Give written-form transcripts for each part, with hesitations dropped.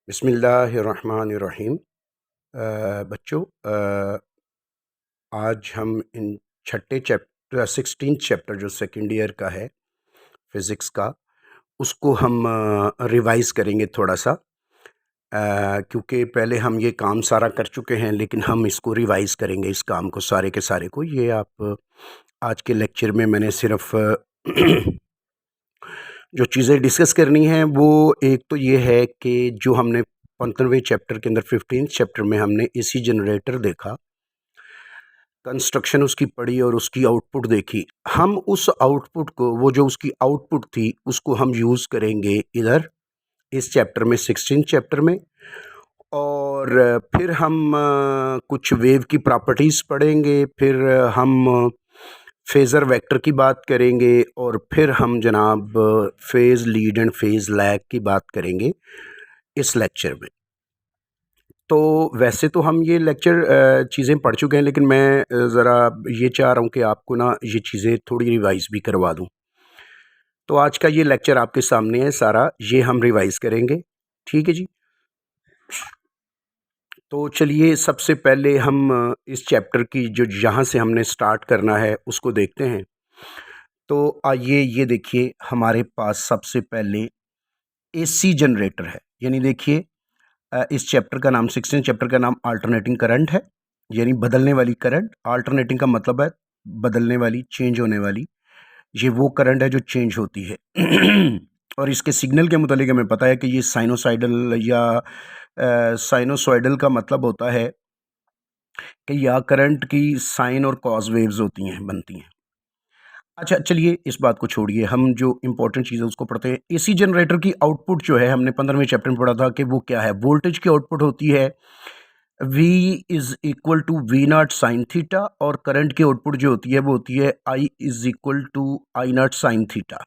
बिस्मिल्लाहिर्रहमानिर्रहीम। बच्चों, आज हम इन छठे चैप्टर 16 चैप्टर जो सेकेंड ईयर का है फिज़िक्स का, उसको हम रिवाइज़ करेंगे थोड़ा सा, क्योंकि पहले हम ये काम सारा कर चुके हैं, लेकिन हम इसको रिवाइज़ करेंगे, इस काम को सारे के सारे को। ये आप आज के लेक्चर में मैंने सिर्फ जो चीज़ें डिस्कस करनी है वो एक तो ये है कि जो हमने 15वें चैप्टर के अंदर 15th चैप्टर में हमने एसी जनरेटर देखा, कंस्ट्रक्शन उसकी पढ़ी और उसकी आउटपुट देखी। हम उस आउटपुट को, वो जो उसकी आउटपुट थी, उसको हम यूज़ करेंगे इधर इस चैप्टर में, 16 चैप्टर में। और फिर हम कुछ वेव की प्रॉपर्टीज़ पढ़ेंगे, फिर हम फेज़र वेक्टर की बात करेंगे, और फिर हम जनाब phase lead and phase lag की बात करेंगे इस लेक्चर में। तो वैसे तो हम ये लेक्चर चीज़ें पढ़ चुके हैं, लेकिन मैं ज़रा ये चाह रहा हूँ कि आपको ना ये चीज़ें थोड़ी रिवाइज़ भी करवा दूँ। तो आज का ये लेक्चर आपके सामने है सारा, ये हम रिवाइज़ करेंगे। ठीक है जी। तो चलिए, सबसे पहले हम इस चैप्टर की जो जहाँ से हमने स्टार्ट करना है उसको देखते हैं। तो आइए, ये देखिए, हमारे पास सबसे पहले एसी जनरेटर है। यानी देखिए, इस चैप्टर का नाम, 16 चैप्टर का नाम अल्टरनेटिंग करंट है, यानी बदलने वाली करंट। अल्टरनेटिंग का मतलब है बदलने वाली, चेंज होने वाली। ये वो करंट है जो चेंज होती है। और इसके सिग्नल के मुतालिक हमें पता है कि ये साइनोसाइडल या साइनोसॉइडल का मतलब होता है कि यहाँ करंट की साइन और कॉज वेव्स होती हैं, बनती हैं। अच्छा, चलिए इस बात को छोड़िए, हम जो इंपॉर्टेंट चीज़ है उसको पढ़ते हैं। एसी जनरेटर की आउटपुट जो है, हमने 15वें चैप्टर में पढ़ा था कि वो क्या है। वोल्टेज की आउटपुट होती है V is equal to V not sine theta, और करंट की आउटपुट जो होती है वो होती है I is equal to I not sine theta.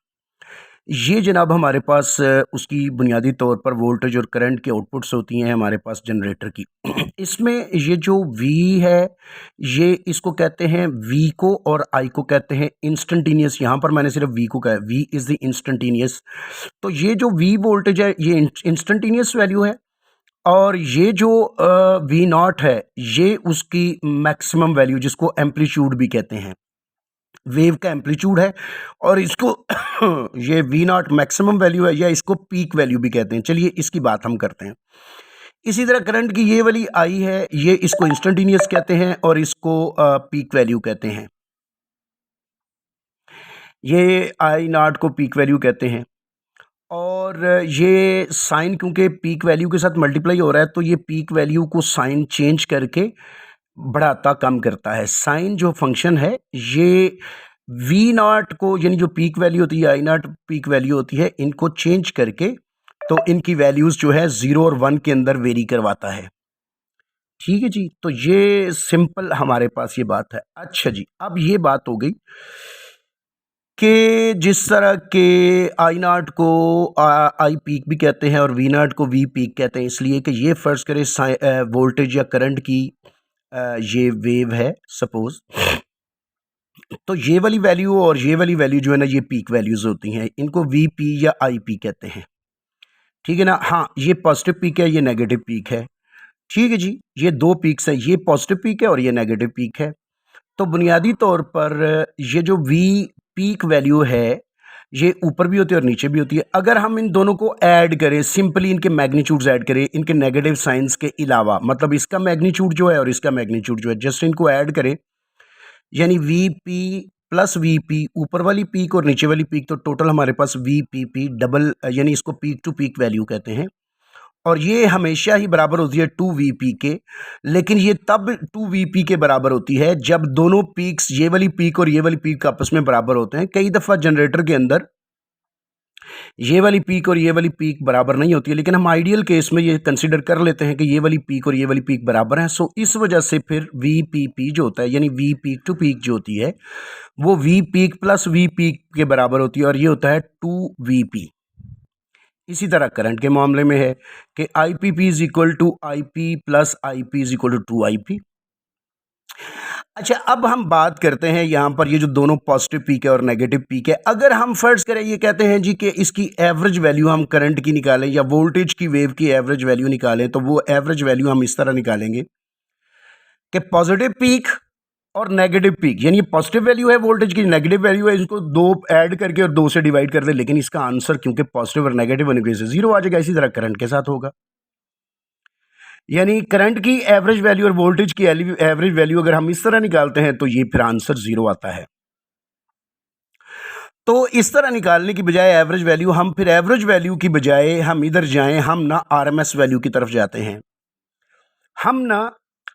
ये जनाब हमारे पास उसकी बुनियादी तौर पर वोल्टेज और करंट की आउटपुट्स होती हैं हमारे पास जनरेटर की। इसमें ये जो V है, ये इसको कहते हैं V को, और I को कहते हैं इंस्टेंटेनियस। यहाँ पर मैंने सिर्फ V को कहा है, V इज़ द इंस्टेंटेनियस। तो ये जो V वोल्टेज है, ये इंस्टेंटेनियस वैल्यू है, और ये जो V नॉट है, ये उसकी मैक्सिमम वैल्यू, जिसको एम्पलीट्यूड भी कहते हैं, वेव का एम्पलीट्यूड है। और इसको ये वी नॉट मैक्सिमम वैल्यू है, या इसको पीक वैल्यू भी कहते हैं। चलिए इसकी बात हम करते हैं। इसी तरह करंट की ये वाली आई है, ये इसको इंस्टेंटेनियस कहते हैं और इसको पीक वैल्यू कहते हैं। ये आई नॉट को पीक वैल्यू कहते हैं। और ये साइन, क्योंकि पीक वैल्यू के साथ मल्टीप्लाई हो रहा है, तो ये पीक वैल्यू को साइन चेंज करके बढ़ाता कम करता है। साइन जो फंक्शन है, ये वी नॉट को, यानी जो पीक वैल्यू होती है, आई नॉट पीक वैल्यू होती है, इनको चेंज करके तो इनकी वैल्यूज़ जो है 0 और 1 के अंदर वेरी करवाता है। ठीक है जी। तो ये सिंपल हमारे पास ये बात है। अच्छा जी, अब ये बात हो गई कि जिस तरह के आई नॉट को आई पीक भी कहते हैं और वी नॉट को वी पीक कहते हैं, इसलिए कि ये फ़र्ज़ करें वोल्टेज या करंट की ये वेव है सपोज़, तो ये वाली वैल्यू और ये वाली वैल्यू जो है ना, ये पीक वैल्यूज़ होती हैं। इनको वी पी या आई पी कहते हैं। ठीक है ना। हाँ, ये पॉजिटिव पीक है, ये नेगेटिव पीक है। ठीक है जी, ये दो पीक्स हैं, ये पॉजिटिव पीक है और ये नेगेटिव पीक है। तो बुनियादी तौर पर ये जो वी पीक वैल्यू है, ये ऊपर भी होती है और नीचे भी होती है। अगर हम इन दोनों को ऐड करें, सिंपली इनके मैग्नीट्यूड्स ऐड करें, इनके नेगेटिव साइंस के अलावा, मतलब इसका मैग्नीट्यूड जो है और इसका मैग्नीट्यूड जो है, जस्ट इनको ऐड करें, यानी V P plus V P, ऊपर वाली पीक और नीचे वाली पीक, तो टोटल हमारे पास वी पी पी डबल, यानी इसको पीक टू पीक वैल्यू कहते हैं। और ये हमेशा ही बराबर होती है 2Vp के। लेकिन ये तब 2Vp के बराबर होती है जब दोनों पीक्स, ये वाली पीक और ये वाली पीक, आपस में बराबर होते हैं। कई दफ़ा जनरेटर के अंदर ये वाली पीक और ये वाली पीक बराबर नहीं होती है, लेकिन हम आइडियल केस में ये कंसीडर कर लेते हैं कि ये वाली पीक और ये वाली पीक बराबर हैं। सो इस वजह से फिर VPP जो होता है, यानी V पीक टू पीक जो होती है, वो V peak plus V peak के बराबर होती है, और ये होता है 2Vp। इसी तरह करंट के मामले में है कि IPP is equal to IP plus IP is equal to 2IP। अच्छा, अब हम बात करते हैं यहाँ पर ये जो दोनों पॉजिटिव पीक है और नेगेटिव पीक है, अगर हम फर्ज करें ये कहते हैं जी कि इसकी एवरेज वैल्यू हम करंट की निकालें या वोल्टेज की वेव की एवरेज वैल्यू निकालें, तो वो एवरेज वैल्यू हम इस तरह निकालेंगे कि पॉजिटिव पीक और नेगेटिव पीक, यानी पॉजिटिव वैल्यू है वोल्टेज की, नेगेटिव वैल्यू है, इसको दो ऐड करके और दो से डिवाइड कर दे, लेकिन इसका आंसर क्योंकि पॉजिटिव और नेगेटिव होने की वजह से जीरो आ जाएगा। इसी तरह करंट के साथ होगा, यानी करंट की एवरेज वैल्यू और वोल्टेज की एवरेज वैल्यू अगर हम इस तरह निकालते हैं तो ये फिर आंसर जीरो आता है। तो इस तरह निकालने की बजाय एवरेज वैल्यू, हम फिर एवरेज वैल्यू की बजाय हम इधर जाएं, हम ना आरएमएस वैल्यू की तरफ जाते हैं। हम ना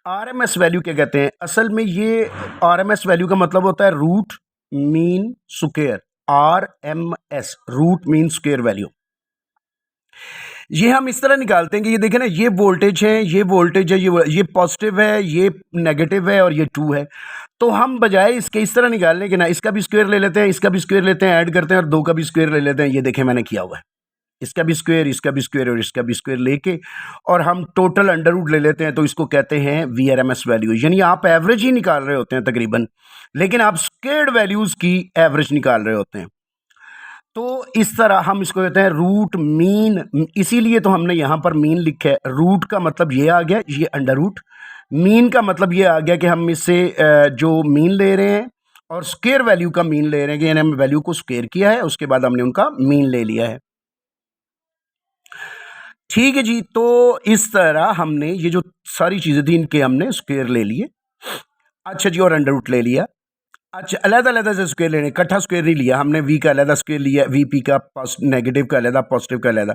आरएमएस वैल्यू क्या कहते हैं, असल में ये आरएमएस वैल्यू का मतलब होता है root mean square, RMS root mean square value. ये हम इस तरह निकालते हैं कि ये देखें ना, ये वोल्टेज है, ये वोल्टेज है, ये पॉजिटिव है, ये नेगेटिव है और ये 2 है। तो हम बजाय इसके इस तरह निकालने के ना, इसका भी स्क्वायर ले लेते हैं, इसका भी स्क्वायर लेते हैं, ऐड करते हैं और दो का भी स्क्वायर ले लेते हैं। ये देखें मैंने किया हुआ है, इसका भी स्क्वायर, इसका भी स्क्वायर और इसका भी स्क्वायर लेके और हम टोटल अंडर रूट ले लेते हैं, तो इसको कहते हैं वीआरएमएस वैल्यू। यानी आप एवरेज ही निकाल रहे होते हैं तकरीबन, लेकिन आप स्क्वायर्ड वैल्यूज की एवरेज निकाल रहे होते हैं। तो इस तरह हम इसको कहते हैं रूट मीन, इसीलिए तो हमने यहाँ पर मीन लिखा है। रूट का मतलब ये आ गया, ये अंडर रूट। मीन का मतलब ये आ गया कि हम इससे जो मीन ले रहे हैं और स्क्वायर वैल्यू का मीन ले रहे हैं, कि यानी हमने वैल्यू को स्क्वायर किया है, उसके बाद हमने उनका मीन ले लिया है। ठीक है जी, तो इस तरह हमने ये जो सारी चीज़ें थी इनके हमने स्क्वायर ले लिए। अच्छा जी, और अंडर रूट ले लिया। अच्छा, अलग-अलग से स्क्वायर लेने, इकट्ठा स्क्वायर नहीं लिया हमने, वी का अलग स्क्वायर लिया, वीपी का नेगेटिव का अलग, पॉजिटिव का अलग।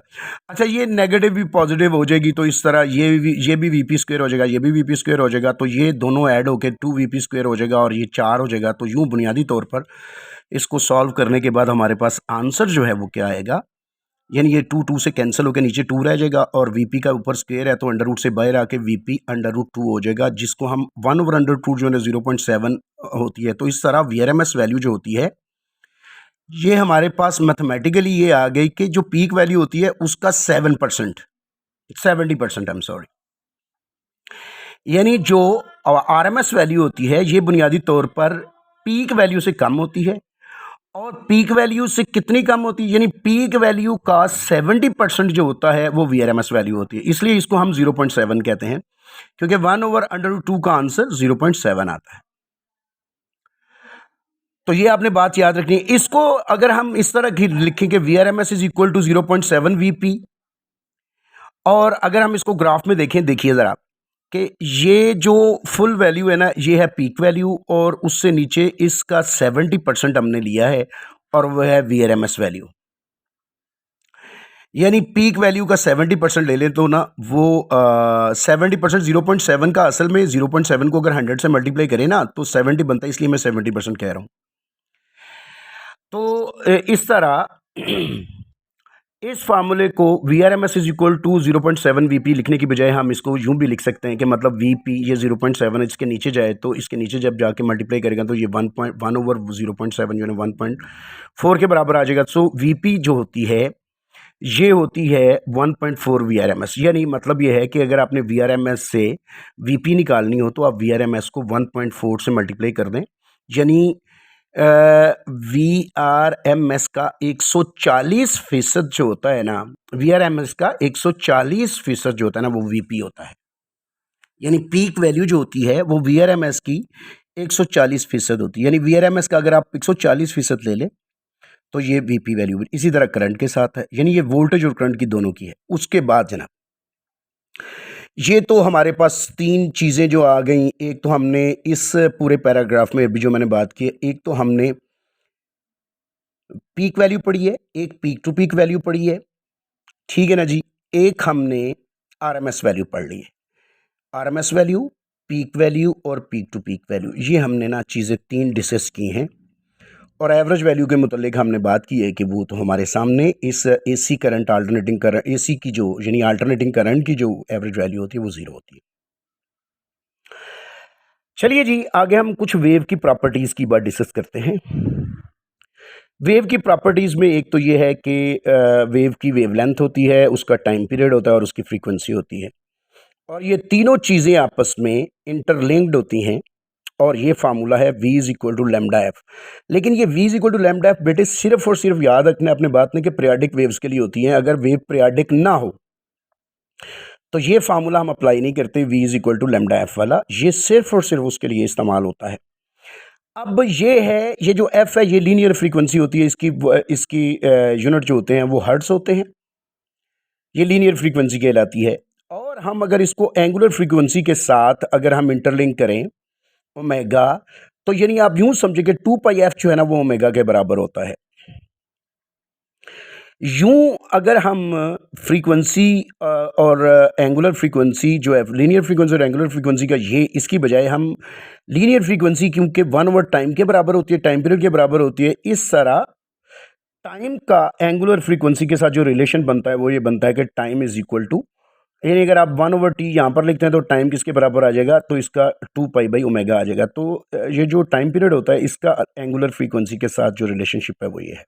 अच्छा, ये नेगेटिव भी पॉजिटिव हो जाएगी तो इस तरह ये भी वीपी स्क्वायर हो जाएगा, ये भी वीपी स्क्वायर हो जाएगा, तो ये दोनों ऐड होके 2 वीपी स्क्वायर हो जाएगा और ये 4 हो जाएगा। तो यूँ बुनियादी तौर पर इसको सॉल्व करने के बाद हमारे पास आंसर जो है वो क्या आएगा, यानी ये 2 से कैंसिल होकर नीचे 2 रह जाएगा और वीपी का ऊपर स्क्वायर है तो अंडर रूट से बाहर आके वीपी अंडर रूट 2 हो जाएगा, जिसको हम 1/√2 जो है 0.7 होती है। तो इस तरह वीआरएमएस वैल्यू जो होती है ये हमारे पास मैथमेटिकली ये आ गई कि जो पीक वैल्यू होती है उसका 7%, 70%, आई एम सॉरी, यानी जो आरएमएस वैल्यू होती है ये बुनियादी तौर पर पीक वैल्यू से कम होती है। और पीक वैल्यू से कितनी कम होती है, यानी पीक वैल्यू का 70% जो होता है वो वीआरएमएस वैल्यू होती है। इसलिए इसको हम 0.7 कहते हैं, क्योंकि 1/√2 का आंसर 0.7 आता है। तो ये आपने बात याद रखनी है। इसको अगर हम इस तरह की लिखें कि VRMS is equal to 0.7 VP, और अगर हम इसको ग्राफ में देखें, देखिए ज़रा कि ये जो फुल वैल्यू है ना, ये है पीक वैल्यू और उससे नीचे इसका 70% हमने लिया है और वह है वीआरएमएस वैल्यू। यानी पीक वैल्यू का 70% ले लें तो ना वो 70%, 0.7 का असल में 0.7 को अगर 100 से मल्टीप्लाई करें ना तो 70 बनता है, इसलिए मैं 70% कह रहा हूँ। तो इस तरह इस फार्मूले को VRMS is equal to 0.7 VP लिखने की बजाय हम इसको यूं भी लिख सकते हैं कि मतलब VP ये 0.7 इसके नीचे जाए तो इसके नीचे जब जाके मल्टीप्लाई करेगा तो ये 1/0.7 जो है 1.4 के बराबर आ जाएगा। सो VP जो होती है ये होती है 1.4 VRMS। यानी मतलब ये है कि अगर आपने VRMS से VP निकालनी हो तो आप VRMS को 1.4 से मल्टीप्लाई कर दें, यानी VRMS का 140% जो होता है ना, VRMS का 140% जो होता है ना वो VP होता है। यानी पीक वैल्यू जो होती है वो VRMS की 140% होती है। यानी VRMS का अगर आप 140% ले लें तो ये VP वैल्यू। इसी तरह करंट के साथ है, यानी ये वोल्टेज और करंट की दोनों की है। उसके बाद जनाब ये तो हमारे पास 3 चीज़ें जो आ गई। एक तो हमने इस पूरे पैराग्राफ में अभी जो मैंने बात की है, एक तो हमने पीक वैल्यू पढ़ी है, एक पीक टू पीक वैल्यू पढ़ी है, ठीक है ना जी। एक हमने आरएमएस वैल्यू पढ़ ली है। आरएमएस वैल्यू, पीक वैल्यू और पीक टू पीक वैल्यू, ये हमने ना चीज़ें 3 डिस्कस की हैं। और एवरेज वैल्यू के मुतालिक हमने बात की है कि वो तो हमारे सामने इस AC current, alternating current, AC की जो यानी अल्टरनेटिंग करंट की जो एवरेज वैल्यू होती है वो 0 होती है। चलिए जी, आगे हम कुछ वेव की प्रॉपर्टीज़ की बात डिस्कस करते हैं। वेव की प्रॉपर्टीज़ में एक तो ये है कि वेव की वेवलेंथ होती है, उसका टाइम पीरियड होता है और उसकी फ्रीक्वेंसी होती है, और ये तीनों चीज़ें आपस में इंटरलिंक्ड होती हैं और ये फार्मूला है v is equal to lambda F. लेकिन ये v is equal to lambda F बेटे सिर्फ और सिर्फ याद रखना अपने बात में कि पीरियाडिक वेव्स के लिए होती हैं। अगर वेव पीरियाडिक ना हो तो ये फार्मूला हम अप्लाई नहीं करते, v is equal to lambda F वाला, ये सिर्फ और सिर्फ उसके लिए इस्तेमाल होता है। अब ये है, ये जो f है ये लीनियर फ्रीक्वेंसी होती है, इसकी यूनिट जो होते हैं वो हर्ट्ज होते हैं, ये लीनियर फ्रीक्वेंसी कहलाती है। और हम अगर इसको एंगुलर फ्रीक्वेंसी के साथ अगर हम इंटरलिंक करें ओमेगा, तो यानी आप यूं समझे कि 2πf जो है ना वो ओमेगा के बराबर होता है। यूं अगर हम फ्रीक्वेंसी और एंगुलर फ्रीक्वेंसी जो है, लीनियर फ्रीक्वेंसी और एंगुलर फ्रीक्वेंसी का, ये इसकी बजाय हम लीनियर फ्रीक्वेंसी क्योंकि 1/टाइम के बराबर होती है, टाइम पीरियड के बराबर होती है, इस तरह टाइम का एंगुलर फ्रीक्वेंसी के साथ जो रिलेशन बनता है वो ये बनता है कि टाइम इज इक्वल टू, यानी अगर आप 1/t यहाँ पर लिखते हैं तो टाइम किसके बराबर आ जाएगा, तो इसका 2π/ओमेगा आ जाएगा। तो ये जो टाइम पीरियड होता है इसका एंगुलर फ्रीक्वेंसी के साथ जो रिलेशनशिप है वो ये है।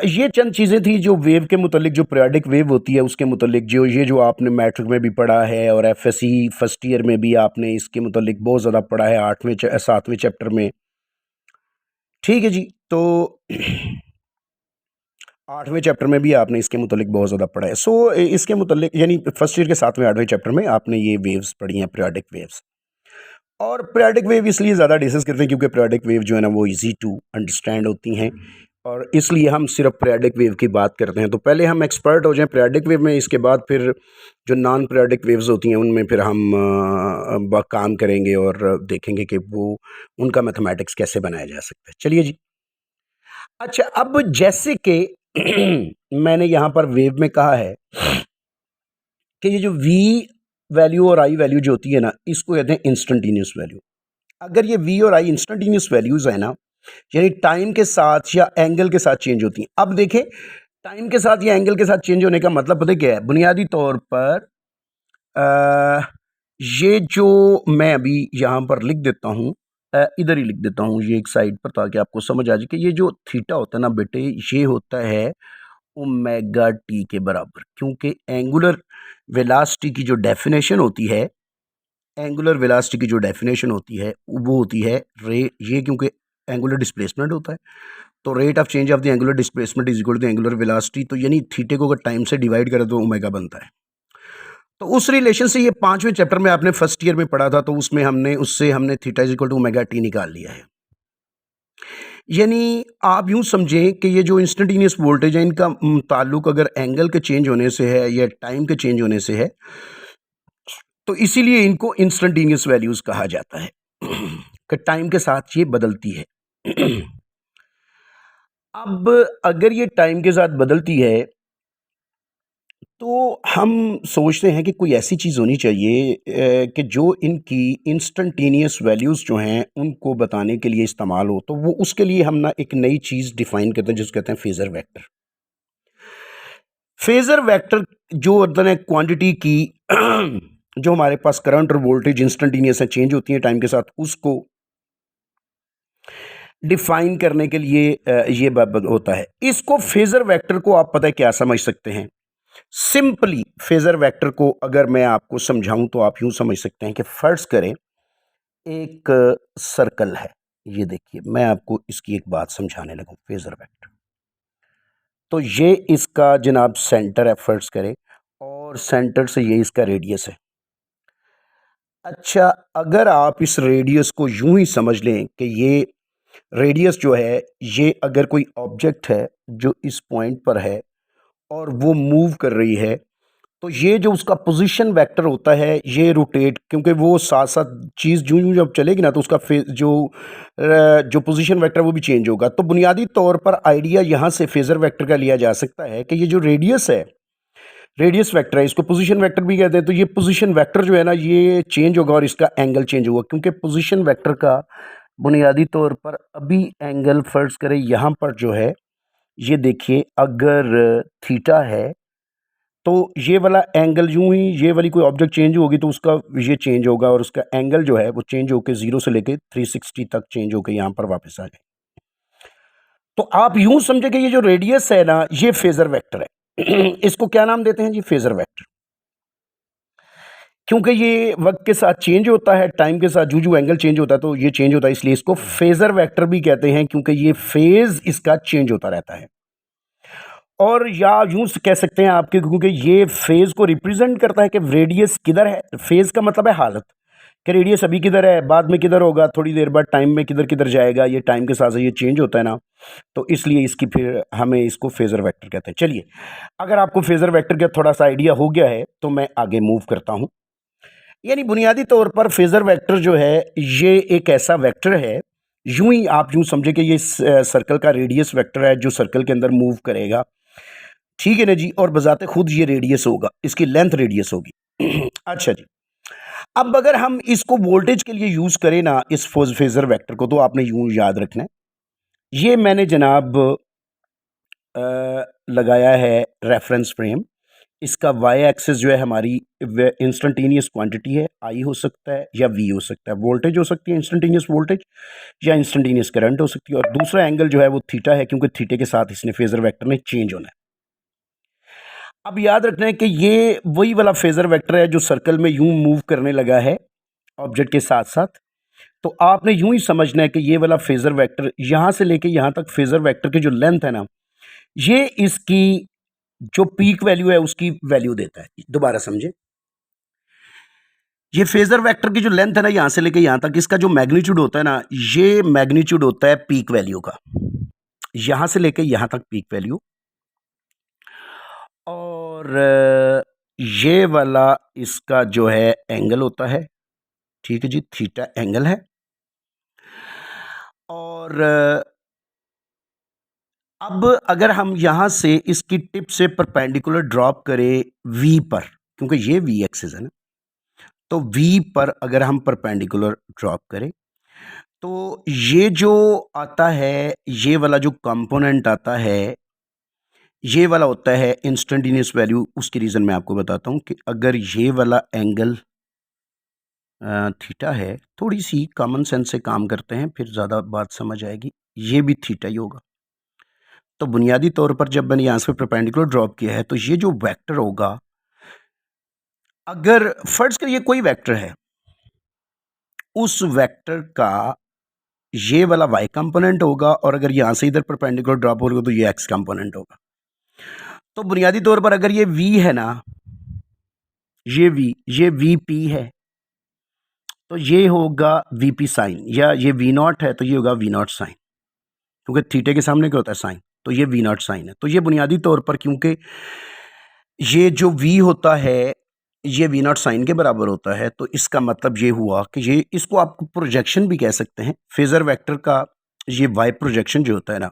ये चंद चीज़ें थी जो वेव के मुतालिक, जो पीरियाडिक वेव होती है उसके मुतालिक, जो आपने मैट्रिक में भी पढ़ा है और एफएससी फर्स्ट ईयर में भी आपने इसके मुतालिक बहुत ज़्यादा पढ़ा है, 7वें चैप्टर में। ठीक है जी, तो 8वें चैप्टर में भी आपने इसके मुतालिक बहुत ज़्यादा पढ़ा है। इसके मुतालिक यानी फर्स्ट ईयर के 7वें 8वें चैप्टर में आपने ये वेव्स पढ़ी हैं, पीरियाडिक वेव्स। और पीरियाडिक वेव इसलिए ज़्यादा डिस्कस करते हैं क्योंकि पीरियाडिक वेव जो है ना वो इजी टू अंडरस्टैंड होती हैं, और इसलिए हम सिर्फ पीरियाडिक वेव की बात करते हैं। तो पहले हम एक्सपर्ट हो जाएं पीरियाडिक वेव में, इसके बाद फिर जो नॉन पीरियाडिक वेव्स होती हैं उनमें फिर हम काम करेंगे और देखेंगे कि वो उनका मैथमेटिक्स कैसे बनाया जा सकता है। चलिए जी। अच्छा, अब जैसे कि मैंने यहाँ पर वेव में कहा है कि ये जो v वैल्यू और i वैल्यू जो होती है ना, इसको कहते हैं इंस्टेंटेनियस वैल्यू। अगर ये v और i इंस्टेंटेनियस वैल्यूज है ना, यानी टाइम के साथ या एंगल के साथ चेंज होती हैं। अब देखें, टाइम के साथ या एंगल के साथ चेंज होने का मतलब पता क्या है? बुनियादी तौर पर ये जो मैं अभी यहाँ पर लिख देता हूँ, इधर ही लिख देता हूँ ये एक साइड पर, ताकि आपको समझ आ जाए कि ये जो थीटा होता है ना बेटे, ये होता है ओमेगा टी के बराबर, क्योंकि एंगुलर वेलोसिटी की जो डेफिनेशन होती है, एंगुलर वेलोसिटी की जो डेफिनेशन होती है वो होती है ये क्योंकि एंगुलर डिस्प्लेसमेंट होता है, तो rate of change of the angular displacement is equal to angular velocity. तो यानी थीटे को अगर टाइम से डिवाइड करें तो ओमेगा बनता है। तो उस रिलेशन से ये 5वें चैप्टर में आपने फर्स्ट ईयर में पढ़ा था, तो उसमें हमने theta is equal to omega T निकाल लिया है। यानी आप यूं समझें कि ये जो इंस्टेंटेनियस वोल्टेज है इनका ताल्लुक अगर एंगल के चेंज होने से है या टाइम के चेंज होने से है, तो इसीलिए इनको इंस्टेंटेनियस वैल्यूज कहा जाता है कि टाइम के साथ ये बदलती है। अब अगर ये टाइम के साथ बदलती है तो हम सोचते हैं कि कोई ऐसी चीज़ होनी चाहिए कि जो इनकी इंस्टेंटेनियस वैल्यूज़ जो हैं उनको बताने के लिए इस्तेमाल हो। तो वो उसके लिए हम ना एक नई चीज़ डिफ़ाइन करते हैं जिसको कहते हैं फेज़र वेक्टर। फेज़र वेक्टर जो होता है क्वांटिटी की जो हमारे पास करंट और वोल्टेज इंस्टेंटेनियस है, चेंज होती हैं टाइम के साथ, उसको डिफाइन करने के लिए ये होता है। इसको फेज़र वेक्टर को आप पता है क्या समझ सकते हैं? सिंपली फेज़र वेक्टर को अगर मैं आपको समझाऊं तो आप यूं समझ सकते हैं कि फर्ज करें एक सर्कल है, ये देखिए मैं आपको इसकी एक बात समझाने लगूं। फेज़र वेक्टर तो ये इसका जनाब सेंटर है, फर्ज करें, और सेंटर से ये इसका रेडियस है। अच्छा, अगर आप इस रेडियस को यूं ही समझ लें कि ये रेडियस जो है, ये अगर कोई ऑब्जेक्ट है जो इस पॉइंट पर है और वो मूव कर रही है, तो ये जो उसका पोजीशन वेक्टर होता है ये रोटेट, क्योंकि वो साथ साथ चीज़ यूं यूं जब चलेगी ना तो उसका जो पोजीशन वेक्टर वो भी चेंज होगा। तो बुनियादी तौर पर आइडिया यहाँ से फेज़र वेक्टर का लिया जा सकता है कि ये जो रेडियस है, रेडियस वेक्टर है, इसको पोजीशन वेक्टर भी कहते हैं। तो ये पोजीशन वेक्टर जो है ना ये चेंज होगा और इसका एंगल चेंज होगा, क्योंकि पोजीशन वेक्टर का बुनियादी तौर पर अभी एंगल फर्ज करें यहाँ पर जो है, ये देखिए अगर थीटा है तो ये वाला एंगल यूं ही, ये वाली कोई ऑब्जेक्ट चेंज होगी तो उसका ये चेंज होगा और उसका एंगल जो है वो चेंज होकर 0 से लेके 360 तक चेंज होकर यहाँ पर वापस आ जाए। तो आप यूं समझे कि ये जो रेडियस है ना ये फेज़र वेक्टर है। इसको क्या नाम देते हैं जी? Phasor vector. क्योंकि ये वक्त के साथ चेंज होता है, टाइम के साथ जू एंगल चेंज होता है तो ये चेंज होता है, इसलिए इसको फेज़र वेक्टर भी कहते हैं, क्योंकि ये फेज़ इसका चेंज होता रहता है। और या यूं कह सकते हैं आपके, क्योंकि ये फेज़ को रिप्रेजेंट करता है कि रेडियस किधर है। फेज़ का मतलब है हालत, कि रेडियस अभी किधर है, बाद में किधर होगा, थोड़ी देर बाद टाइम में किधर किधर जाएगा, ये टाइम के साथ ये चेंज होता है ना, तो इसलिए इसकी फिर हमें इसको फेज़र वेक्टर कहते हैं। चलिए, अगर आपको फेज़र वेक्टर का थोड़ा सा आइडिया हो गया है तो मैं आगे मूव करता हूँ। यानी बुनियादी तौर पर फेज़र वेक्टर जो है ये एक ऐसा वेक्टर है, यूं ही आप यूं समझे कि ये सर्कल का रेडियस वेक्टर है जो सर्कल के अंदर मूव करेगा, ठीक है ना जी, और बजाते खुद ये रेडियस होगा, इसकी लेंथ रेडियस होगी। अच्छा जी, अब अगर हम इसको वोल्टेज के लिए यूज़ करें ना, इस फेज़र वेक्टर को, तो आपने यूं याद रखना है, ये मैंने जनाब लगाया है रेफरेंस फ्रेम। इसका वाई एक्सिस जो है हमारी इंस्टेंटेनियस क्वांटिटी है, आई हो सकता है या वी हो सकता है, वोल्टेज हो सकती है इंस्टेंटेनियस वोल्टेज, या इंस्टेंटेनियस करंट हो सकती है, और दूसरा एंगल जो है वो थीटा है, क्योंकि थीटे के साथ इसने फेज़र वेक्टर ने चेंज होना है। अब याद रखना है कि ये वही वाला फेज़र वेक्टर है जो सर्कल में यूं मूव करने लगा है ऑब्जेक्ट के साथ साथ। तो आपने यूं ही समझना है कि ये वाला फेज़र वेक्टर यहां से लेके यहां तक फेज़र वेक्टर की जो लेंथ है ना, ये इसकी जो पीक वैल्यू है उसकी वैल्यू देता है। दोबारा समझे, ये फेज़र वेक्टर की जो लेंथ है ना, यहां से लेके यहां तक, इसका जो मैग्नीट्यूड होता है ना, ये मैग्नीट्यूड होता है पीक वैल्यू का, यहां से लेके यहां तक पीक वैल्यू। और ये वाला इसका जो है एंगल होता है, ठीक है जी, थीटा एंगल है। और अब अगर हम यहां से इसकी टिप से परपेंडिकुलर ड्रॉप करें वी पर, क्योंकि ये वी एक्सिस है ना, तो वी पर अगर हम परपेंडिकुलर ड्रॉप करें तो ये जो आता है, ये वाला जो कंपोनेंट आता है, ये वाला होता है इंस्टेंटेनियस वैल्यू। उसकी रीज़न मैं आपको बताता हूँ कि अगर ये वाला एंगल थीटा है, थोड़ी सी कॉमन सेंस से काम करते हैं फिर ज़्यादा बात समझ आएगी, ये भी थीटा ही होगा। तो बुनियादी तौर पर जब मैंने यहाँ से परपेंडिकुलर ड्रॉप किया है तो ये जो वेक्टर होगा, अगर फर्ज करिए कोई वेक्टर है, उस वेक्टर का ये वाला y कंपोनेंट होगा, और अगर यहाँ से इधर परपेंडिकुलर ड्रॉप होगा तो ये x कंपोनेंट होगा। तो बुनियादी तौर पर अगर ये v है ना, ये vp है, तो ये होगा vp साइन, या ये v0 है तो ये होगा v0 साइन, क्योंकि थीटे के सामने क्या होता है साइन, तो ये v0 साइन है। तो ये बुनियादी तौर पर, क्योंकि ये जो v होता है ये v0 साइन के बराबर होता है, तो इसका मतलब ये हुआ कि ये, इसको आप प्रोजेक्शन भी कह सकते हैं फेज़र वेक्टर का। ये y प्रोजेक्शन जो होता है ना,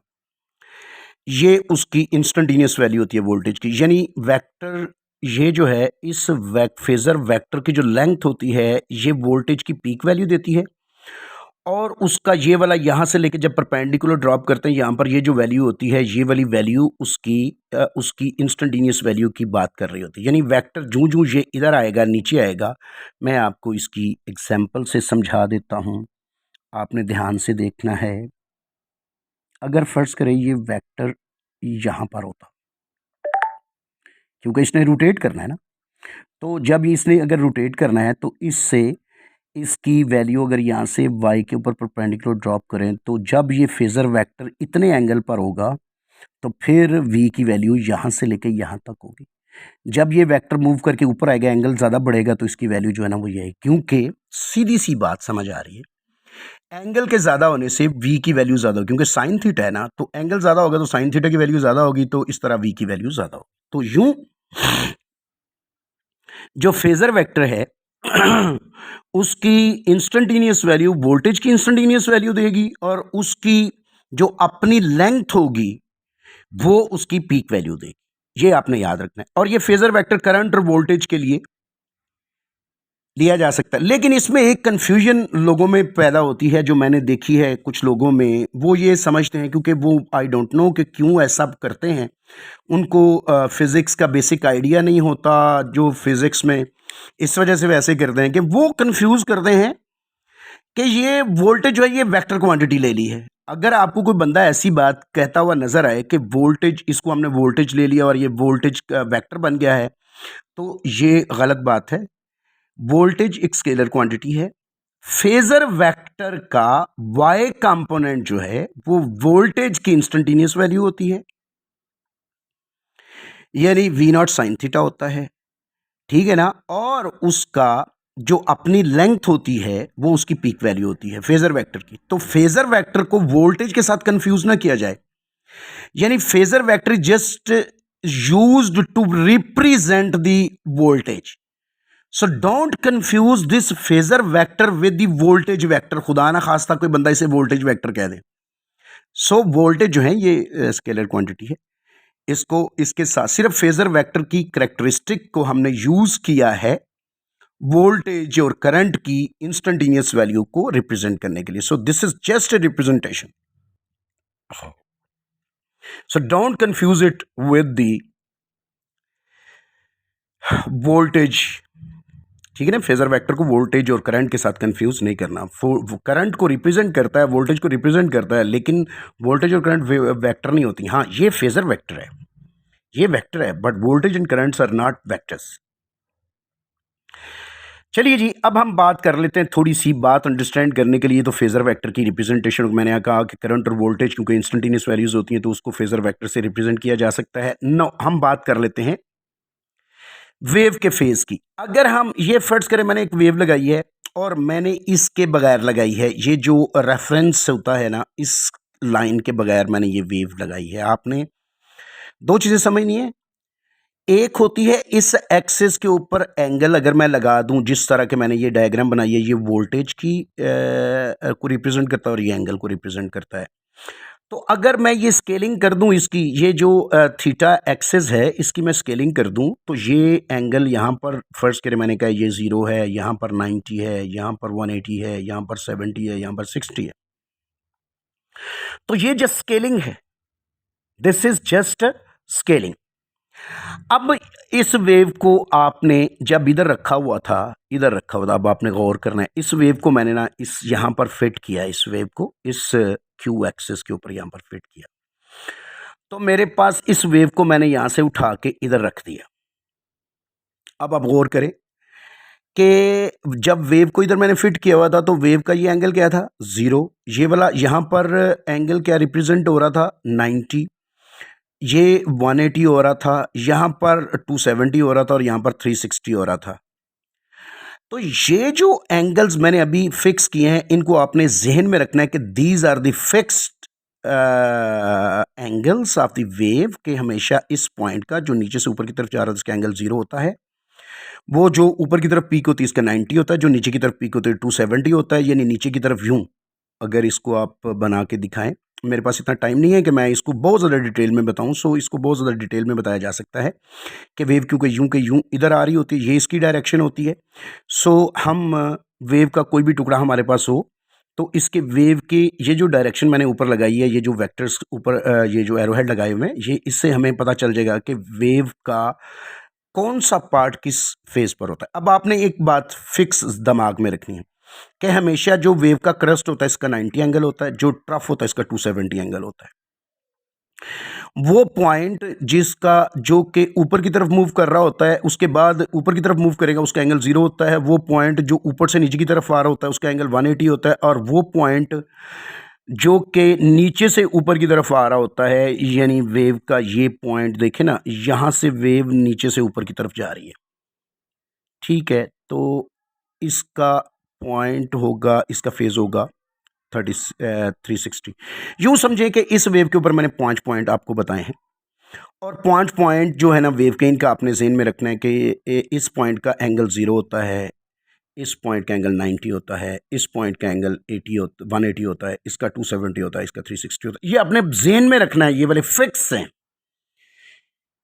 ये उसकी इंस्टेंटेनियस वैल्यू होती है वोल्टेज की। यानी वेक्टर ये जो है, इस फेज़र वेक्टर की जो लेंथ होती है ये वोल्टेज की पीक वैल्यू देती है, और उसका ये वाला यहाँ से लेके जब परपेंडिकुलर ड्रॉप करते हैं यहाँ पर, ये जो वैल्यू होती है, ये वाली वैल्यू उसकी इंस्टेंटेनियस वैल्यू की बात कर रही होती है। यानी वेक्टर जूं जूं ये इधर आएगा, नीचे आएगा, मैं आपको इसकी एग्जांपल से समझा देता हूँ, आपने ध्यान से देखना है। अगर फर्ज करें ये वेक्टर यहाँ पर होता, क्योंकि इसने रोटेट करना है ना, तो जब इसने अगर रोटेट करना है तो इससे इसकी वैल्यू अगर यहाँ से y के ऊपर परपेंडिकुलर ड्रॉप करें, तो जब ये फेज़र वेक्टर इतने एंगल पर होगा तो फिर v की वैल्यू यहाँ से लेके यहाँ तक होगी। जब ये वेक्टर मूव करके ऊपर आएगा, एंगल ज़्यादा बढ़ेगा, तो इसकी वैल्यू जो है ना वो ये है, क्योंकि सीधी सी बात समझ आ रही है, एंगल के ज़्यादा होने से v की वैल्यू ज़्यादा होगी, क्योंकि साइन थीटा है ना, तो एंगल ज़्यादा होगा तो साइन थीटा की वैल्यू ज़्यादा होगी, तो इस तरह v की वैल्यू ज़्यादा होगी। तो यूं जो फेज़र वेक्टर है उसकी इंस्टेंटेनियस वैल्यू वोल्टेज की इंस्टेंटेनियस वैल्यू देगी, और उसकी जो अपनी लेंथ होगी वो उसकी पीक वैल्यू देगी। ये आपने याद रखना है। और ये फेज़र वेक्टर करंट और वोल्टेज के लिए लिया जा सकता है। लेकिन इसमें एक कन्फ्यूजन लोगों में पैदा होती है, जो मैंने देखी है कुछ लोगों में, वो ये समझते हैं, क्योंकि वो आई डोंट नो कि क्यों ऐसा करते हैं, उनको फिज़िक्स का बेसिक आइडिया नहीं होता जो फिज़िक्स में, इस वजह से वैसे करते हैं कि वो कंफ्यूज करते हैं कि ये वोल्टेज जो है ये वेक्टर क्वांटिटी ले ली है। अगर आपको कोई बंदा ऐसी बात कहता हुआ नजर आए कि वोल्टेज, इसको हमने वोल्टेज ले लिया और ये वोल्टेज का वेक्टर बन गया है, तो ये गलत बात है। वोल्टेज एक स्केलर क्वांटिटी है, फेजर वेक्टर का y कंपोनेंट जो है वो वोल्टेज की इंस्टेंटेनियस वैल्यू होती है, यानी v नॉट साइन थीटा होता है, ठीक है ना, और उसका जो अपनी लेंथ होती है वो उसकी पीक वैल्यू होती है फेजर वेक्टर की। तो फेजर वेक्टर को वोल्टेज के साथ कंफ्यूज ना किया जाए, यानी phasor vector just used to represent the voltage. So don't confuse this phasor vector with the voltage vector. खुदा ना खास्ता कोई बंदा इसे वोल्टेज वेक्टर कह दे। सो वोल्टेज जो है ये स्केलर क्वांटिटी है, इसको इसके साथ सिर्फ फेजर वेक्टर की करेक्टरिस्टिक को हमने यूज किया है वोल्टेज और करंट की इंस्टेंटेनियस वैल्यू को रिप्रेजेंट करने के लिए। So this is just a representation, so don't confuse it with the voltage, ठीक है ना। फेजर वेक्टर को वोल्टेज और करंट के साथ कंफ्यूज नहीं करना। करंट को रिप्रेजेंट करता है, वोल्टेज को रिप्रेजेंट करता है, लेकिन वोल्टेज और करंट वेक्टर नहीं होती। हाँ, ये फेजर वेक्टर है, ये वेक्टर है, but voltage and currents are not vectors. चलिए जी, अब हम बात कर लेते हैं थोड़ी सी बात अंडरस्टैंड करने के लिए। तो फेजर वेक्टर की रिप्रेजेंटेशन मैंने कहा कि करंट और वोल्टेज क्योंकि इंस्टेंटेनियस वैल्यूज होती हैं तो उसको फेजर वेक्टर से रिप्रेजेंट किया जा सकता है। नो, हम बात कर लेते हैं वेव के फेज की। अगर हम ये फर्ज करें मैंने एक वेव लगाई है और मैंने इसके बगैर लगाई है, ये जो रेफरेंस होता है ना, इस लाइन के बगैर मैंने ये वेव लगाई है। आपने दो चीज़ें समझनी है। एक होती है इस एक्सिस के ऊपर एंगल अगर मैं लगा दूं, जिस तरह के मैंने ये डायग्राम बनाई है, ये वोल्टेज की को रिप्रेजेंट करता है और ये एंगल को रिप्रेजेंट करता है। तो अगर मैं ये स्केलिंग कर दूं इसकी, ये जो थीटा एक्सिस है इसकी मैं स्केलिंग कर दूं, तो ये एंगल यहाँ पर फर्स्ट करें मैंने कहा ये 0 है, यहाँ पर 90 है, यहाँ पर 180 है, यहाँ पर 70 है, यहाँ पर 60 है। तो ये जस्ट स्केलिंग है, दिस इज जस्ट स्केलिंग। अब इस वेव को आपने जब इधर रखा हुआ था, इधर रखा हुआ था, अब आपने गौर करना है, इस वेव को मैंने ना इस यहाँ पर फिट किया, इस वेव को इस क्यू एक्सिस के ऊपर यहाँ पर फिट किया। तो मेरे पास इस वेव को मैंने यहाँ से उठा के इधर रख दिया। अब आप गौर करें कि जब वेव को इधर मैंने फिट किया हुआ था तो वेव का ये एंगल क्या था, 0। ये वाला यहाँ पर एंगल क्या रिप्रेजेंट हो रहा था, 90। ये 180 हो रहा था, यहाँ पर 270 हो रहा था और यहाँ पर 360 हो रहा था। तो ये जो एंगल्स मैंने अभी फिक्स किए हैं, इनको आपने जहन में रखना है कि these are the fixed angles of the wave, के हमेशा इस पॉइंट का जो नीचे से ऊपर की तरफ जा रहा है उसका एंगल 0 होता है, वो जो ऊपर की तरफ पीक होती है इसका 90 होता है, जो नीचे की तरफ पीक होती है 270 होता है। यानी नीचे की तरफ यूं अगर इसको आप बना के दिखाएं, मेरे पास इतना टाइम नहीं है कि मैं इसको बहुत ज़्यादा डिटेल में बताऊं, सो इसको बहुत ज़्यादा डिटेल में बताया जा सकता है कि वेव क्योंकि यूं के यूं इधर आ रही होती है, ये इसकी डायरेक्शन होती है। सो हम वेव का कोई भी टुकड़ा हमारे पास हो तो इसके वेव की ये जो डायरेक्शन मैंने ऊपर लगाई है, ये जो वेक्टर्स ऊपर ये जो एरोहेड लगाए हुए हैं, ये इससे हमें पता चल जाएगा कि वेव का कौन सा पार्ट किस फेज पर होता है। अब आपने एक बात फिक्स दिमाग में रखनी है कि हमेशा जो वेव का क्रस्ट होता है इसका 90 एंगल होता है, जो ट्रफ होता है इसका 270 एंगल होता है। वो पॉइंट जिसका जो कि ऊपर की तरफ मूव कर रहा होता है, उसके बाद ऊपर की तरफ मूव करेगा उसका एंगल 0 होता है। वो पॉइंट जो ऊपर से नीचे की तरफ आ रहा होता है उसका एंगल 180 होता है। और वो पॉइंट जो कि नीचे से ऊपर की तरफ आ रहा होता है, यानी वेव का ये पॉइंट देखे ना, यहाँ से वेव नीचे से ऊपर की तरफ जा रही है, ठीक है। तो इसका पॉइंट होगा, इसका फेज होगा 360। यूँ समझे कि इस वेव के ऊपर मैंने 5 पॉइंट आपको बताए हैं और 5 पॉइंट जो है ना वेव के, इनका आपने ज़हन में रखना है कि इस पॉइंट का एंगल 0 होता है, इस पॉइंट का एंगल 90 होता है, इस पॉइंट का एंगल 180 होता है, इसका 270 होता है, इसका 360 होता है। ये अपने जहन में रखना है, ये वाले फिक्स हैं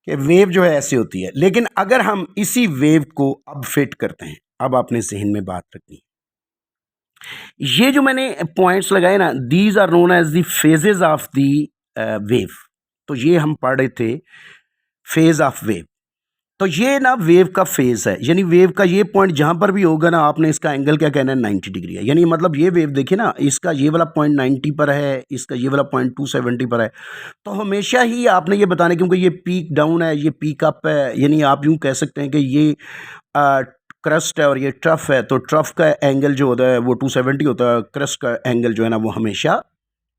कि वेव जो है ऐसी होती है। लेकिन अगर हम इसी वेव को अब फिट करते हैं, अब आपने जहन में बात रखनी है, ये जो मैंने पॉइंट्स लगाए ना, these are known as the phases of the wave. तो ये हम पढ़ रहे थे फेज ऑफ वेव। तो ये ना वेव का फेज है, यानी वेव का ये पॉइंट जहां पर भी होगा ना, आपने इसका एंगल क्या कहना है, 90 डिग्री है। यानी मतलब ये वेव देखिए ना, इसका ये वाला पॉइंट 90 पर है, इसका ये वाला पॉइंट 270 पर है। तो हमेशा ही आपने ये बताना, क्योंकि ये पीक डाउन है, ये पीक अप है, यानी आप यूं कह सकते हैं कि ये क्रस्ट है और ये ट्रफ है, तो ट्रफ का एंगल जो होता है वो 270 होता है, क्रस्ट का एंगल जो है ना वो हमेशा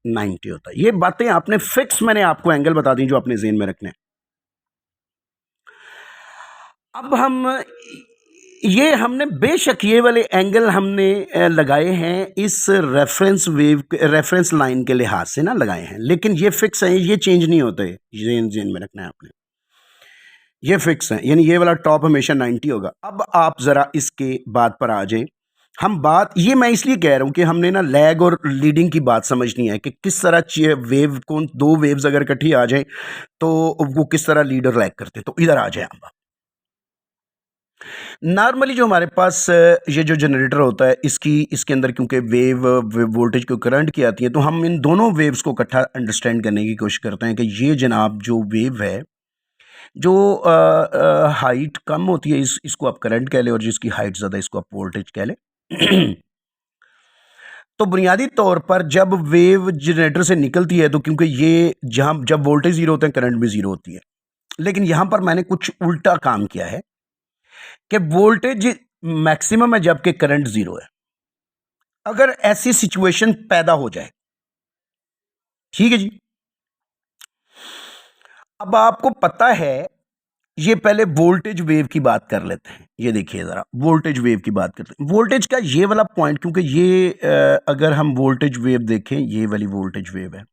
90 होता है। ये बातें आपने फिक्स, मैंने आपको एंगल बता दी जो अपने ज़हन में रखने हैं। अब ये हमने बेशक ये वाले एंगल हमने लगाए हैं इस रेफरेंस लाइन के लिहाज से ना लगाए हैं, लेकिन ये फिक्स है, ये चेंज नहीं होते, ये जेन में रखना है आपने, ये फिक्स है, यानी ये वाला टॉप हमेशा 90 होगा। अब आप ज़रा इसके बात पर आ जाएं। हम बात ये मैं इसलिए कह रहा हूँ कि हमने ना लैग और लीडिंग की बात समझनी है कि किस तरह वेव कौन दो वेव्स अगर इकट्ठी आ जाए तो वो किस तरह लीड और लैग करते। तो इधर आ जाए हम। नॉर्मली जो हमारे पास ये जो जनरेटर होता है इसके अंदर क्योंकि वेव वोल्टेज को करंट की आती है, तो हम इन दोनों वेव्स को इकट्ठा अंडरस्टैंड करने की कोशिश करते हैं कि ये जनाब जो वेव है जो हाइट कम होती है इसको आप करंट कह लें, और जिसकी हाइट ज़्यादा इसको आप वोल्टेज कह लें। तो बुनियादी तौर पर जब वेव जनरेटर से निकलती है तो क्योंकि ये जहाँ जब वोल्टेज ज़ीरो होते हैं करंट भी ज़ीरो होती है, लेकिन यहाँ पर मैंने कुछ उल्टा काम किया है कि वोल्टेज मैक्सिमम है जबकि करंट ज़ीरो है। अगर ऐसी सिचुएशन पैदा हो जाए, ठीक है जी, अब आपको पता है, ये पहले वोल्टेज वेव की बात कर लेते हैं। ये देखिए ज़रा वोल्टेज वेव की बात करते हैं। वोल्टेज का ये वाला पॉइंट, क्योंकि ये अगर हम वोल्टेज वेव देखें, ये वाली वोल्टेज वेव है,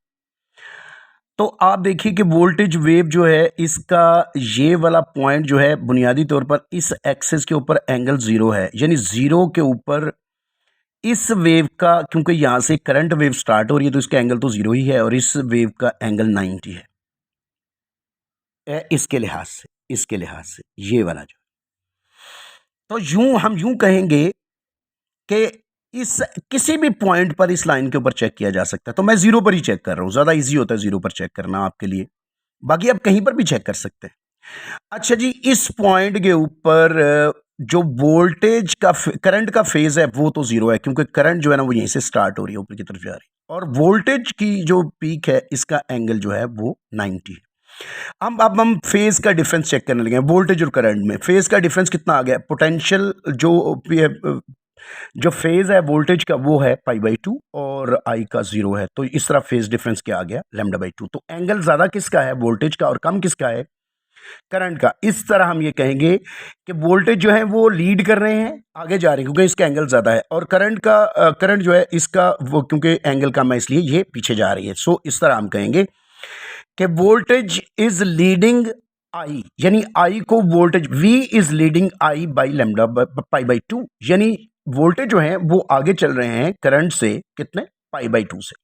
तो आप देखिए कि वोल्टेज वेव जो है इसका ये वाला पॉइंट जो है बुनियादी तौर पर इस एक्सिस के ऊपर एंगल ज़ीरो है, यानी ज़ीरो के ऊपर इस वेव का, क्योंकि यहाँ से करंट वेव स्टार्ट हो रही है तो इसका एंगल तो ज़ीरो ही है, और इस वेव का एंगल 90 है इसके लिहाज से ये वाला जो, तो हम यूं कहेंगे कि इस किसी भी पॉइंट पर इस लाइन के ऊपर चेक किया जा सकता है। तो मैं ज़ीरो पर ही चेक कर रहा हूँ, ज़्यादा इजी होता है ज़ीरो पर चेक करना आपके लिए, बाकी आप कहीं पर भी चेक कर सकते हैं। अच्छा जी, इस पॉइंट के ऊपर जो वोल्टेज का करंट का फेज है वो तो ज़ीरो है, क्योंकि करंट जो है ना वो यहीं से स्टार्ट हो रही है, ऊपर की तरफ जा रही है, और वोल्टेज की जो पीक है इसका एंगल जो है वो 90 है। अब हम फेज का डिफरेंस चेक करने लगे हैं। वोल्टेज और करंट में फेज का डिफरेंस कितना आ गया? पोटेंशियल जो फेज है वोल्टेज का वो है π/2 और आई का 0 है, तो इस तरह फेज डिफरेंस क्या आ गया? λ/2। तो एंगल ज़्यादा किसका है? वोल्टेज का, और कम किसका है? करंट का। इस तरह हम ये कहेंगे कि वोल्टेज जो है वो लीड कर रहे हैं, आगे जा रहे हैं क्योंकि इसका एंगल ज़्यादा है, और करंट जो है इसका वो क्योंकि एंगल कम है इसलिए ये पीछे जा रही है। सो इस तरह हम कहेंगे कि वोल्टेज इज लीडिंग आई, यानी आई को voltage V is leading I by lambda π/2, यानी वोल्टेज जो है वो आगे चल रहे हैं करंट से, कितने? π/2 से।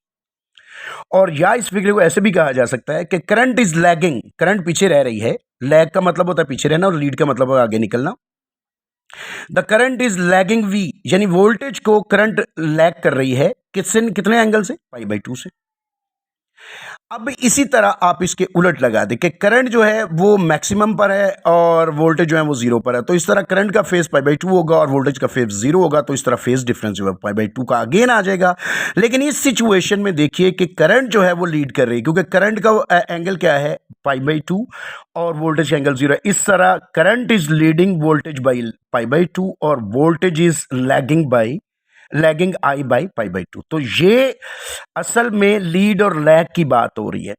और या इस फिगर को ऐसे भी कहा जा सकता है कि करंट इज लैगिंग, करंट पीछे रह रही है। लैग का मतलब होता है पीछे रहना, और लीड का मतलब है आगे निकलना। The current is lagging V, यानी वोल्टेज को करंट लैग कर रही है कितने एंगल से? π/2 से। अब इसी तरह आप इसके उलट लगा दें कि करंट जो है वो मैक्सिमम पर है और वोल्टेज जो है वो जीरो पर है, तो इस तरह करंट का फेज π/2 होगा और वोल्टेज का फेज जीरो होगा, तो इस तरह फेज डिफरेंस जो है π/2 का अगेन आ जाएगा। लेकिन इस सिचुएशन में देखिए कि करंट जो है वो लीड कर रही है, क्योंकि करंट का एंगल क्या है? π/2 और वोल्टेज का एंगल जीरो है। इस तरह current is leading voltage by π/2 और voltage is lagging I by π/2। तो ये असल में लीड और लैग की बात हो रही है।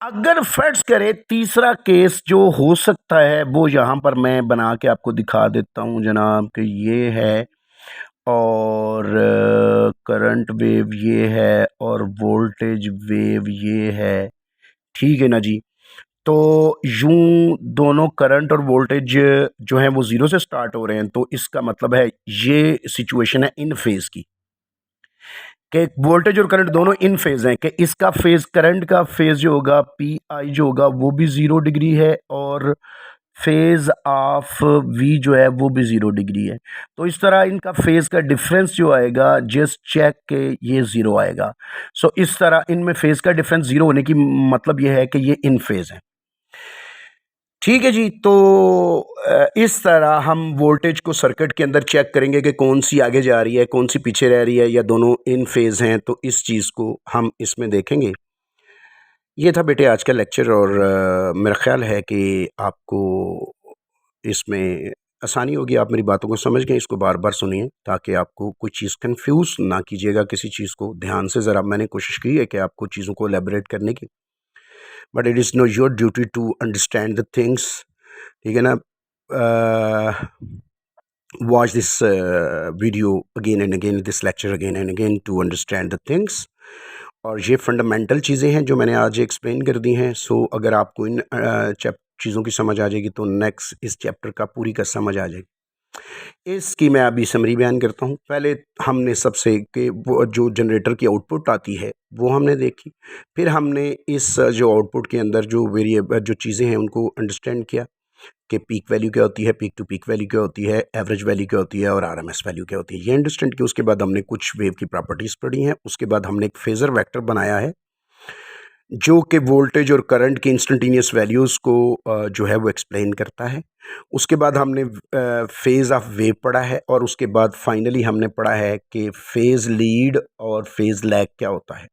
अगर फर्ज करें तीसरा केस जो हो सकता है वो यहाँ पर मैं बना के आपको दिखा देता हूँ जनाब, कि ये है और करंट वेव ये है और वोल्टेज वेव ये है, ठीक है ना जी। तो यूं दोनों करंट और वोल्टेज जो है वो ज़ीरो से स्टार्ट हो रहे हैं, तो इसका मतलब है ये सिचुएशन है इन फेज़ की, कि वोल्टेज और करंट दोनों इन फेज हैं, कि इसका फेज, करंट का फेज जो होगा PI जो होगा वो भी 0 डिग्री है, और फेज ऑफ V जो है वो भी 0 डिग्री है। तो इस तरह इनका फेज का डिफरेंस जो आएगा, जस्ट चेक के ये 0 आएगा। सो इस तरह इनमें फेज का डिफरेंस 0 होने की मतलब ये है कि ये इन फेज है, ठीक है जी। तो इस तरह हम वोल्टेज को सर्किट के अंदर चेक करेंगे कि कौन सी आगे जा रही है, कौन सी पीछे रह रही है, या दोनों इन फेज़ हैं, तो इस चीज़ को हम इसमें देखेंगे। ये था बेटे आज का लेक्चर, और मेरा ख्याल है कि आपको इसमें आसानी होगी, आप मेरी बातों को समझ गए। इसको बार बार सुनिए ताकि आपको कोई चीज़ कंफ्यूज ना कीजिएगा किसी चीज़ को। ध्यान से ज़रा मैंने कोशिश की है कि आपको चीज़ों को एलेबरेट करने की, but it is no your duty to understand the things. ठीक है ना? watch this video again and again, this lecture again and again to understand the things। और ये फंडामेंटल चीज़ें हैं जो मैंने आज एक्सप्लेन कर दी हैं। सो अगर आपको इन चीज़ों की समझ आ जाएगी तो नेक्स्ट इस चैप्टर का पूरी का समझ आ जाएगी। इसकी मैं अभी समरी बयान करता हूँ। पहले हमने सबसे कि वो जो जनरेटर की आउटपुट आती है वो हमने देखी, फिर हमने इस जो आउटपुट के अंदर जो वेरिएबल जो चीज़ें हैं उनको अंडरस्टैंड किया कि पीक वैल्यू क्या होती है, पीक टू पीक वैल्यू क्या होती है, एवरेज वैल्यू क्या होती है और आरएमएस वैल्यू क्या होती है, ये अंडरस्टैंड किया। उसके बाद हमने कुछ वेव की प्रॉपर्टीज़ पढ़ी हैं। उसके बाद हमने एक फेज़र वेक्टर बनाया है जो कि वोल्टेज और करंट की इंस्टेंटेनियस वैल्यूज़ को जो है वो एक्सप्लेन करता है। उसके बाद हमने फेज़ ऑफ वेव पढ़ा है और उसके बाद फाइनली हमने पढ़ा है कि फेज़ लीड और फेज़ लैग क्या होता है।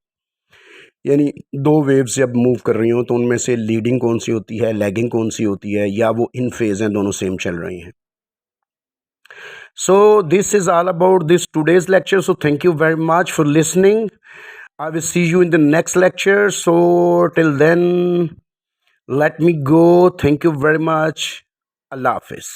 यानी दो वेव्स जब मूव कर रही हों तो उनमें से लीडिंग कौन सी होती है, लैगिंग कौन सी होती है, या वो इन फेज़ हैं, दोनों सेम चल रही हैं। So this is all about this today's lecture. So thank you very much for listening. I will see you in the next lecture. So till then, let me go. Thank you very much. Allah Hafiz.